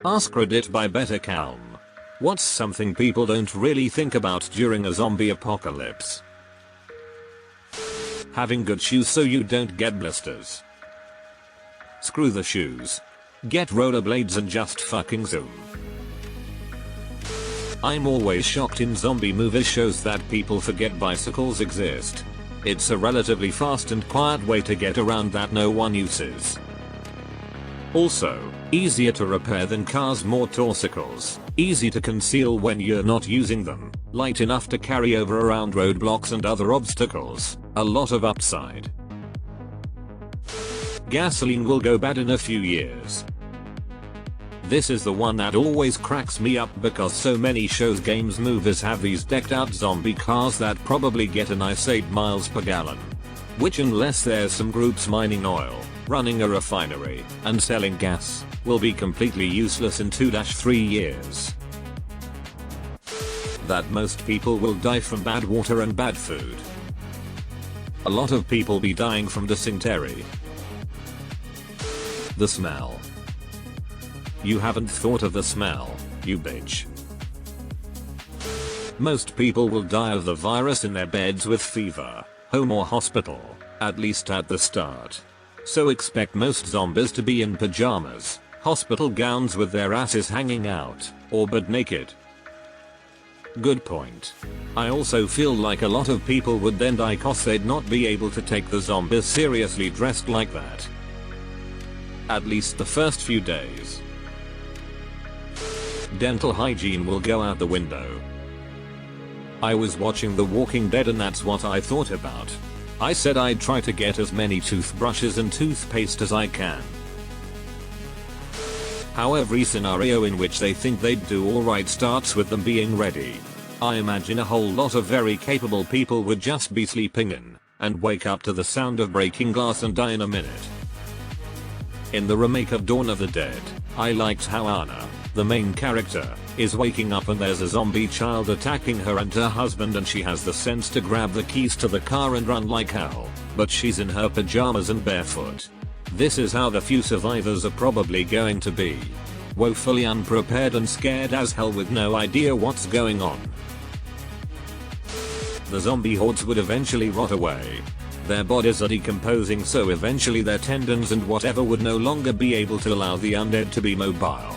AskReddit by Better Calm. What's something people don't really think about during a zombie apocalypse? Having good shoes so you don't get blisters. Screw the shoes. Get rollerblades and just fucking zoom. I'm always shocked in zombie movie shows that people forget bicycles exist. It's a relatively fast and quiet way to get around that no one uses. Also, easier to repair than cars, more motorcycles, easy to conceal when you're not using them, light enough to carry over around roadblocks and other obstacles, a lot of upside. Gasoline will go bad in a few years. This is the one that always cracks me up because so many shows, games, movies have these decked out zombie cars that probably get a nice 8 miles per gallon. Which, unless there's some groups mining oil, running a refinery, and selling gas, will be completely useless in 2-3 years. That most people will die from bad water and bad food. A lot of people be dying from dysentery. The smell. You haven't thought of the smell, you bitch. Most people will die of the virus in their beds with fever, home or hospital, at least at the start. So expect most zombies to be in pajamas, hospital gowns with their asses hanging out, or butt naked. Good point. I also feel like a lot of people would then die cause they'd not be able to take the zombies seriously dressed like that. At least the first few days. Dental hygiene will go out the window. I was watching The Walking Dead and that's what I thought about. I said I'd try to get as many toothbrushes and toothpaste as I can. How every scenario in which they think they'd do alright starts with them being ready. I imagine a whole lot of very capable people would just be sleeping in, and wake up to the sound of breaking glass and die in a minute. In the remake of Dawn of the Dead, I liked how Anna, the main character, is waking up and there's a zombie child attacking her and her husband and she has the sense to grab the keys to the car and run like hell, but she's in her pajamas and barefoot. This is how the few survivors are probably going to be. Woefully unprepared and scared as hell with no idea what's going on. The zombie hordes would eventually rot away. Their bodies are decomposing, so eventually their tendons and whatever would no longer be able to allow the undead to be mobile.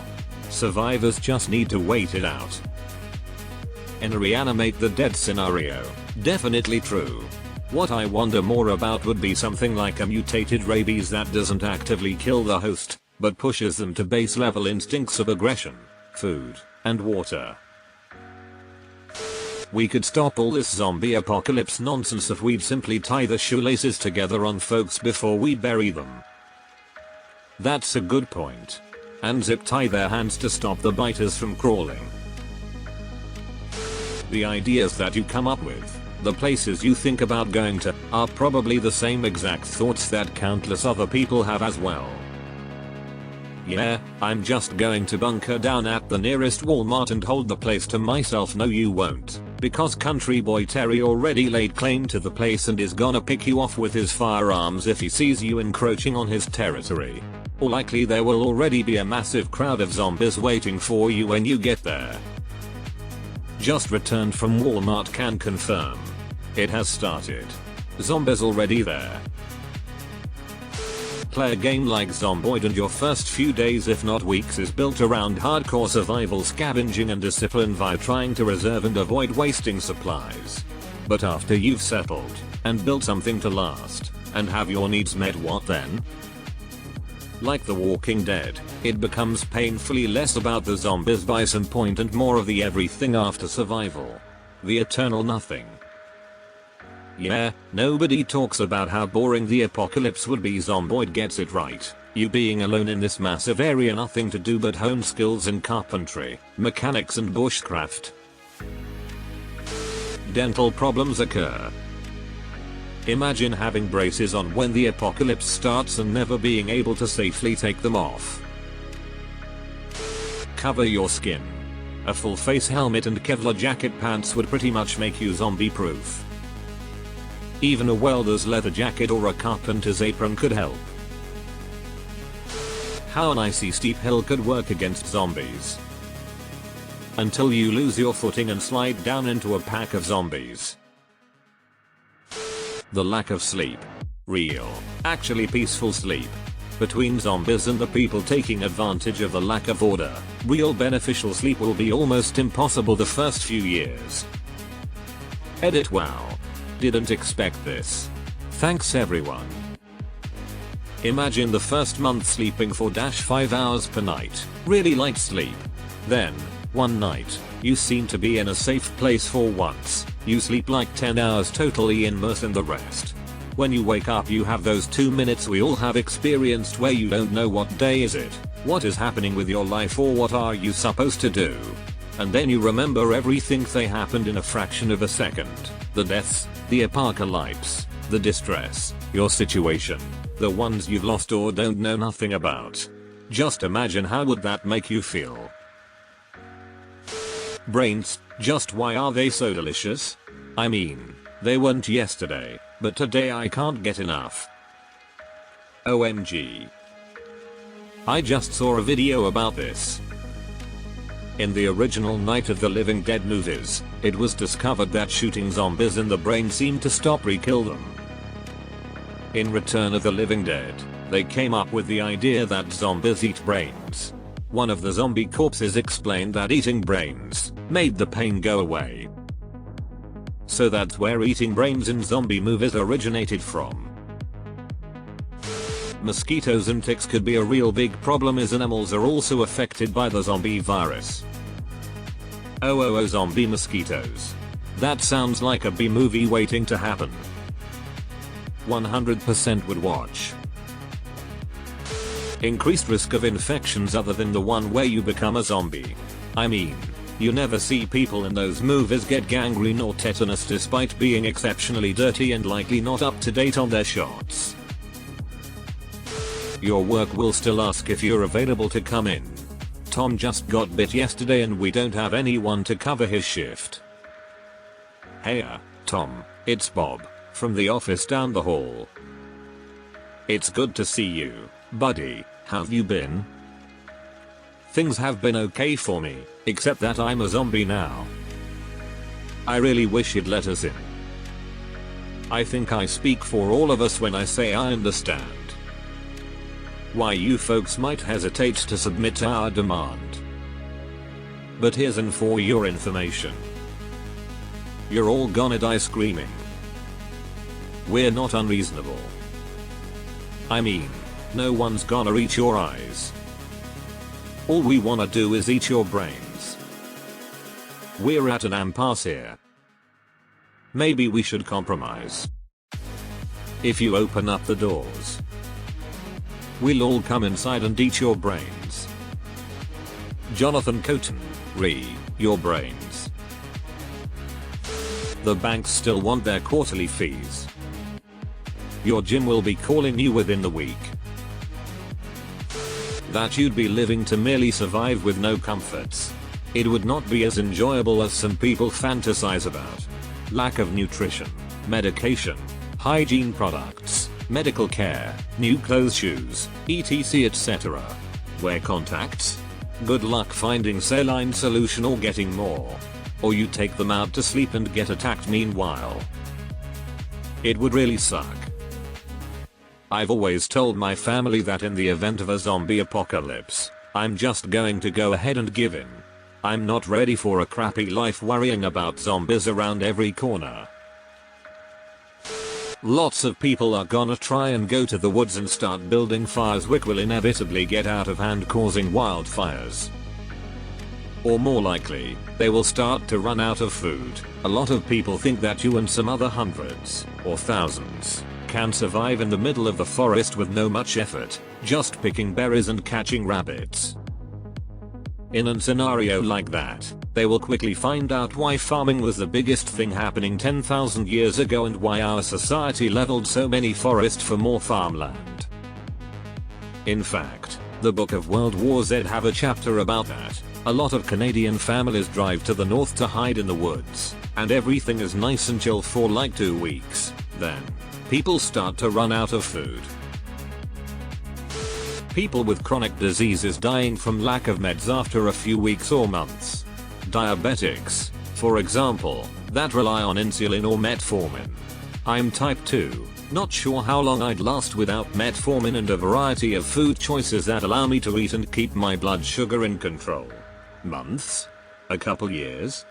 Survivors just need to wait it out. In a reanimate the dead scenario, definitely true. What I wonder more about would be something like a mutated rabies that doesn't actively kill the host, but pushes them to base level instincts of aggression, food, and water. We could stop all this zombie apocalypse nonsense if we'd simply tie the shoelaces together on folks before we bury them. That's a good point. And zip tie their hands to stop the biters from crawling. The ideas that you come up with, the places you think about going to, are probably the same exact thoughts that countless other people have as well. Yeah, I'm just going to bunker down at the nearest Walmart and hold the place to myself. No you won't, because country boy Terry already laid claim to the place and is gonna pick you off with his firearms if he sees you encroaching on his territory. Or likely there will already be a massive crowd of zombies waiting for you when you get there. Just returned from Walmart, can confirm. It has started. Zombies already there. Play a game like Zomboid and your first few days if not weeks is built around hardcore survival, scavenging and discipline via trying to reserve and avoid wasting supplies. But after you've settled, and built something to last, and have your needs met, what then? Like The Walking Dead, it becomes painfully less about the zombies by some point and more of the everything after survival. The eternal nothing. Yeah, nobody talks about how boring the apocalypse would be. Zomboid gets it right. You being alone in this massive area, nothing to do but hone skills in carpentry, mechanics and bushcraft. Dental problems occur. Imagine having braces on when the apocalypse starts and never being able to safely take them off. Cover your skin. A full face helmet and Kevlar jacket pants would pretty much make you zombie proof. Even a welder's leather jacket or a carpenter's apron could help. How an icy steep hill could work against zombies. Until you lose your footing and slide down into a pack of zombies. The lack of sleep. Real, actually peaceful sleep. Between zombies and the people taking advantage of the lack of order, real beneficial sleep will be almost impossible the first few years. Edit. Wow. Didn't expect this. Thanks everyone. Imagine the first month sleeping 4-5 hours per night, really light sleep. Then, one night, you seem to be in a safe place for once, you sleep like 10 hours totally immersed in the rest. When you wake up you have those 2 minutes we all have experienced where you don't know what day is it, what is happening with your life or what are you supposed to do. And then you remember everything that happened in a fraction of a second. The deaths, the apocalypse, the distress, your situation, the ones you've lost or don't know nothing about. Just imagine how would that make you feel. Brains, just why are they so delicious? I mean, they weren't yesterday, but today I can't get enough. OMG. I just saw a video about this. In the original Night of the Living Dead movies, it was discovered that shooting zombies in the brain seemed to stop re-kill them. In Return of the Living Dead, they came up with the idea that zombies eat brains. One of the zombie corpses explained that eating brains made the pain go away. So that's where eating brains in zombie movies originated from. Mosquitoes and ticks could be a real big problem as animals are also affected by the zombie virus. Oh, zombie mosquitoes. That sounds like a B-movie waiting to happen. 100% would watch. Increased risk of infections other than the one where you become a zombie. I mean, you never see people in those movies get gangrene or tetanus despite being exceptionally dirty and likely not up to date on their shots. Your work will still ask if you're available to come in. Tom just got bit yesterday and we don't have anyone to cover his shift. Hey Tom, it's Bob, from the office down the hall. It's good to see you, buddy. How've you been? Things have been okay for me, except that I'm a zombie now. I really wish you'd let us in. I think I speak for all of us when I say I understand why you folks might hesitate to submit to our demand. But here's and for your information. You're all gonna die screaming. We're not unreasonable. I mean, no one's gonna eat your eyes. All we wanna do is eat your brains. We're at an impasse here. Maybe we should compromise. If you open up the doors, we'll all come inside and eat your brains. Jonathan Coton, your brains. The banks still want their quarterly fees. Your gym will be calling you within the week. That you'd be living to merely survive with no comforts. It would not be as enjoyable as some people fantasize about. Lack of nutrition, medication, hygiene products, medical care, new clothes, shoes, etc, etc. Wear contacts? Good luck finding saline solution or getting more. Or you take them out to sleep and get attacked meanwhile. It would really suck. I've always told my family that in the event of a zombie apocalypse, I'm just going to go ahead and give in. I'm not ready for a crappy life worrying about zombies around every corner. Lots of people are gonna try and go to the woods and start building fires which will inevitably get out of hand, causing wildfires. Or more likely, they will start to run out of food. A lot of people think that you and some other hundreds, or thousands, can survive in the middle of the forest with no much effort, just picking berries and catching rabbits. In a scenario like that, they will quickly find out why farming was the biggest thing happening 10,000 years ago and why our society leveled so many forests for more farmland. In fact, the Book of World War Z have a chapter about that. A lot of Canadian families drive to the north to hide in the woods, and everything is nice and chill for like 2 weeks. Then, people start to run out of food. People with chronic diseases dying from lack of meds after a few weeks or months. Diabetics, for example, that rely on insulin or metformin. I'm type 2, not sure how long I'd last without metformin and a variety of food choices that allow me to eat and keep my blood sugar in control. Months? A couple years?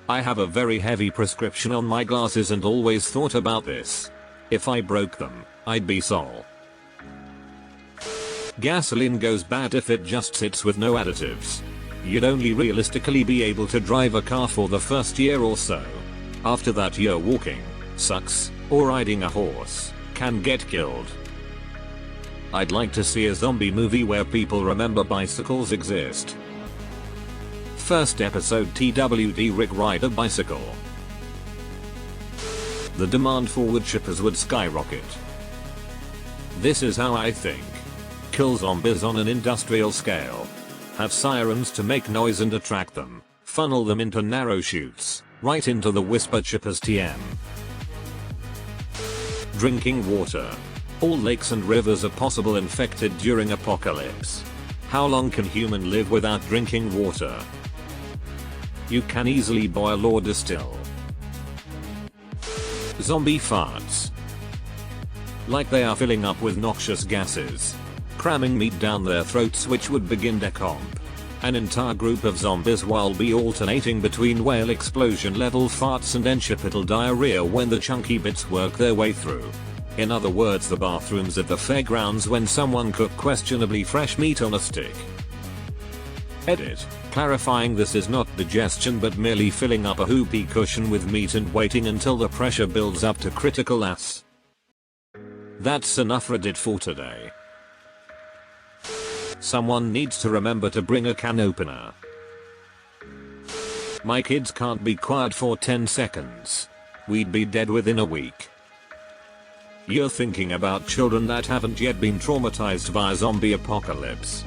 I have a very heavy prescription on my glasses and always thought about this. If I broke them, I'd be sole. Gasoline goes bad if it just sits with no additives. You'd only realistically be able to drive a car for the first year or so. After that you're walking, sucks, or riding a horse, can get killed. I'd like to see a zombie movie where people remember bicycles exist. First episode TWD Rick ride a bicycle. The demand for wood chippers would skyrocket. This is how I think. Kill zombies on an industrial scale. Have sirens to make noise and attract them. Funnel them into narrow chutes, right into the whisper chippers TM. Drinking water. All lakes and rivers are possible infected during apocalypse. How long can human live without drinking water? You can easily boil or distill. Zombie farts. Like they are filling up with noxious gases, cramming meat down their throats which would begin decomp. An entire group of zombies will be alternating between whale explosion level farts and enchipital diarrhea when the chunky bits work their way through. In other words, the bathrooms at the fairgrounds when someone cooked questionably fresh meat on a stick. Edit. Clarifying this is not digestion but merely filling up a whoopee cushion with meat and waiting until the pressure builds up to critical mass. That's enough Reddit for today. Someone needs to remember to bring a can opener. My kids can't be quiet for 10 seconds. We'd be dead within a week. You're thinking about children that haven't yet been traumatized by a zombie apocalypse.